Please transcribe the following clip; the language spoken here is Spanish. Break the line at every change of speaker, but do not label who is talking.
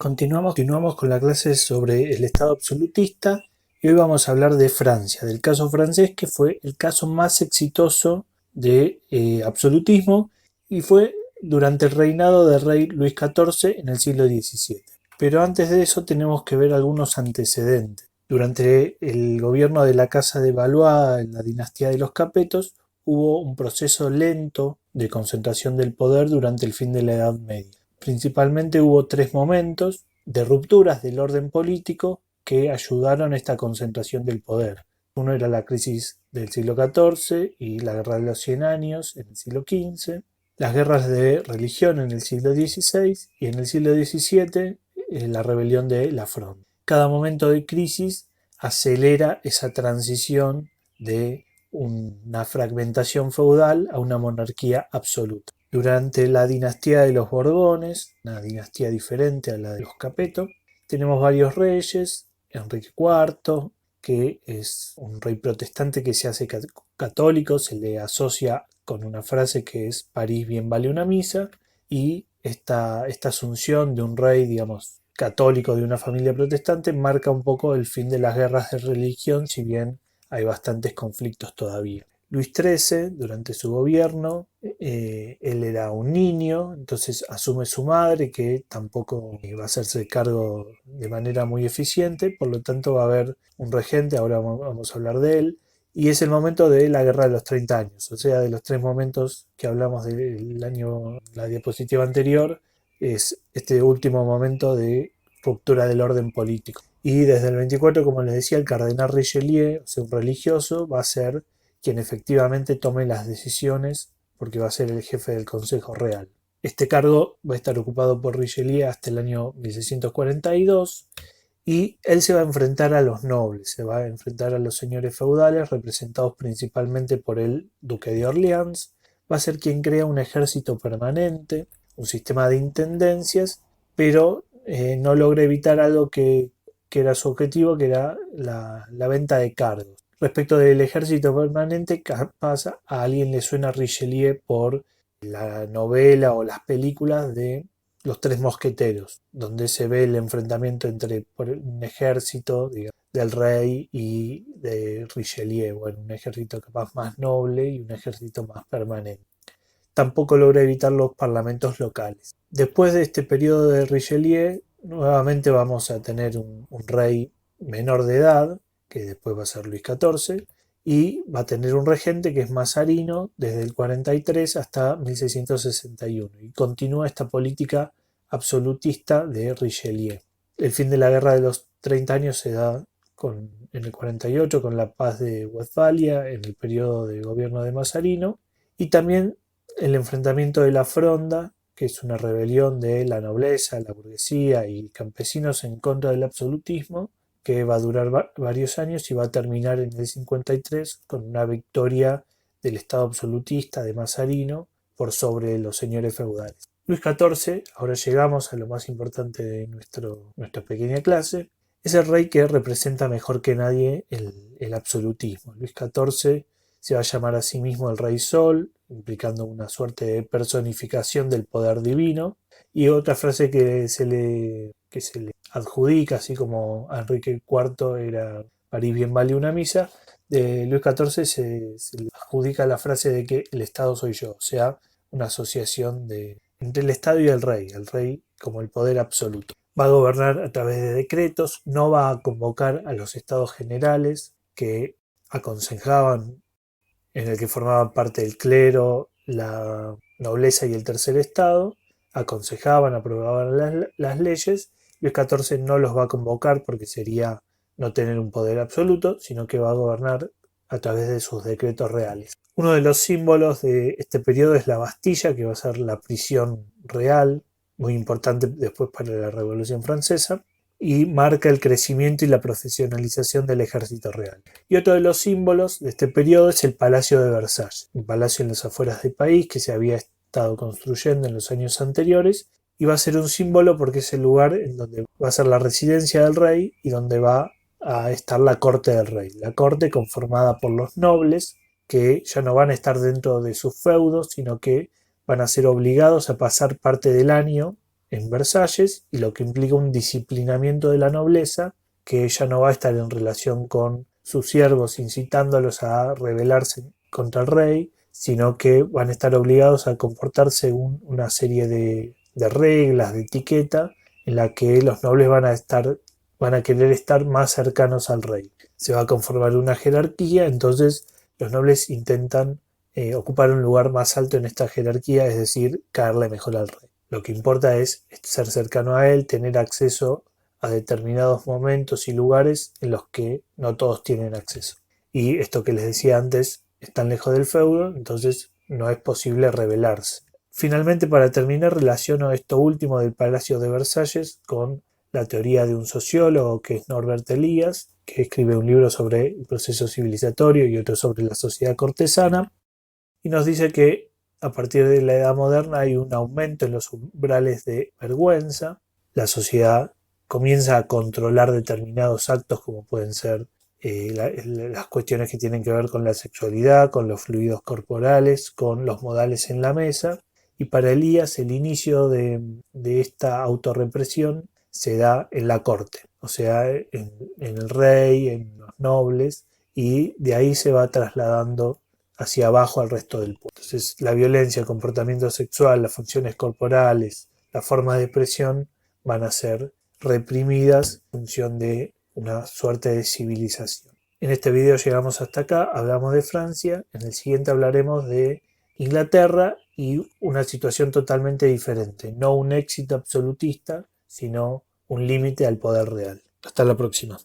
Continuamos con la clase sobre el Estado absolutista y hoy vamos a hablar de Francia, del caso francés que fue el caso más exitoso de absolutismo y fue durante el reinado del rey Luis XIV en el siglo XVII. Pero antes de eso tenemos que ver algunos antecedentes. Durante el gobierno de la Casa de Valois en la dinastía de los Capetos hubo un proceso lento de concentración del poder durante el fin de la Edad Media. Principalmente hubo tres momentos de rupturas del orden político que ayudaron a esta concentración del poder. Uno era la crisis del siglo XIV y la guerra de los 100 años en el siglo XV, las guerras de religión en el siglo XVI y en el siglo XVII la rebelión de la Fronde. Cada momento de crisis acelera esa transición de una fragmentación feudal a una monarquía absoluta. Durante la dinastía de los Borbones, una dinastía diferente a la de los Capeto, tenemos varios reyes. Enrique IV, que es un rey protestante que se hace católico, se le asocia con una frase que es París bien vale una misa, y esta asunción de un rey, digamos, católico de una familia protestante marca un poco el fin de las guerras de religión, si bien hay bastantes conflictos todavía. Luis XIII, durante su gobierno, él era un niño, entonces asume su madre, que tampoco va a hacerse cargo de manera muy eficiente, por lo tanto va a haber un regente, ahora vamos a hablar de él, y es el momento de la Guerra de los 30 años, o sea, de los tres momentos que hablamos del año, la diapositiva anterior, es este último momento de ruptura del orden político. Y desde el 24, como les decía, el cardenal Richelieu, o sea, un religioso, va a ser quien efectivamente tome las decisiones porque va a ser el jefe del Consejo Real. Este cargo va a estar ocupado por Richelieu hasta el año 1642 y él se va a enfrentar a los nobles, se va a enfrentar a los señores feudales representados principalmente por el duque de Orleans, va a ser quien crea un ejército permanente, un sistema de intendencias, pero no logra evitar algo que era su objetivo, que era la venta de cargos. Respecto del ejército permanente, capaz a alguien le suena Richelieu por la novela o las películas de Los Tres Mosqueteros, donde se ve el enfrentamiento entre un ejército, digamos, del rey y de Richelieu, bueno, un ejército capaz más noble y un ejército más permanente. Tampoco logra evitar los parlamentos locales. Después de este periodo de Richelieu, nuevamente vamos a tener un rey menor de edad, que después va a ser Luis XIV, y va a tener un regente que es Mazarino desde el 43 hasta 1661, y continúa esta política absolutista de Richelieu. El fin de la guerra de los 30 años se da en el 48 con la paz de Westfalia, en el periodo de gobierno de Mazarino, y también el enfrentamiento de la Fronda, que es una rebelión de la nobleza, la burguesía y campesinos en contra del absolutismo, que va a durar varios años y va a terminar en el 53 con una victoria del Estado absolutista de Mazarino por sobre los señores feudales. Luis XIV, ahora llegamos a lo más importante de nuestra pequeña clase, es el rey que representa mejor que nadie el absolutismo. Luis XIV se va a llamar a sí mismo el Rey Sol, implicando una suerte de personificación del poder divino, y otra frase que se le adjudica, así como a Enrique IV era París bien vale una misa, de Luis XIV se le adjudica la frase de que el Estado soy yo, o sea, una asociación entre el Estado y el rey como el poder absoluto. Va a gobernar a través de decretos, no va a convocar a los estados generales que aconsejaban, en el que formaban parte el clero, la nobleza y el tercer estado, aconsejaban, aprobaban las leyes. Luis XIV no los va a convocar porque sería no tener un poder absoluto, sino que va a gobernar a través de sus decretos reales. Uno de los símbolos de este periodo es la Bastilla, que va a ser la prisión real, muy importante después para la Revolución Francesa, y marca el crecimiento y la profesionalización del ejército real. Y otro de los símbolos de este periodo es el Palacio de Versalles, un palacio en las afueras del país que se había estado construyendo en los años anteriores, y va a ser un símbolo porque es el lugar en donde va a ser la residencia del rey y donde va a estar la corte del rey. La corte conformada por los nobles, que ya no van a estar dentro de sus feudos, sino que van a ser obligados a pasar parte del año en Versalles, y lo que implica un disciplinamiento de la nobleza, que ya no va a estar en relación con sus siervos incitándolos a rebelarse contra el rey, sino que van a estar obligados a comportar según una serie de reglas, de etiqueta, en la que los nobles van a querer estar más cercanos al rey. Se va a conformar una jerarquía, entonces los nobles intentan ocupar un lugar más alto en esta jerarquía, es decir, caerle mejor al rey. Lo que importa es ser cercano a él, tener acceso a determinados momentos y lugares en los que no todos tienen acceso. Y esto que les decía antes, están lejos del feudo, entonces no es posible rebelarse. Finalmente, para terminar, relaciono esto último del Palacio de Versalles con la teoría de un sociólogo que es Norbert Elias, que escribe un libro sobre el proceso civilizatorio y otro sobre la sociedad cortesana, y nos dice que a partir de la edad moderna hay un aumento en los umbrales de vergüenza, la sociedad comienza a controlar determinados actos como pueden ser las cuestiones que tienen que ver con la sexualidad, con los fluidos corporales, con los modales en la mesa, y para Elías el inicio de esta autorrepresión se da en la corte, o sea, en el rey, en los nobles, y de ahí se va trasladando hacia abajo al resto del pueblo. Entonces la violencia, el comportamiento sexual, las funciones corporales, las formas de expresión van a ser reprimidas en función de una suerte de civilización. En este video llegamos hasta acá, hablamos de Francia, en el siguiente hablaremos de Inglaterra y una situación totalmente diferente, no un éxito absolutista, sino un límite al poder real. Hasta la próxima.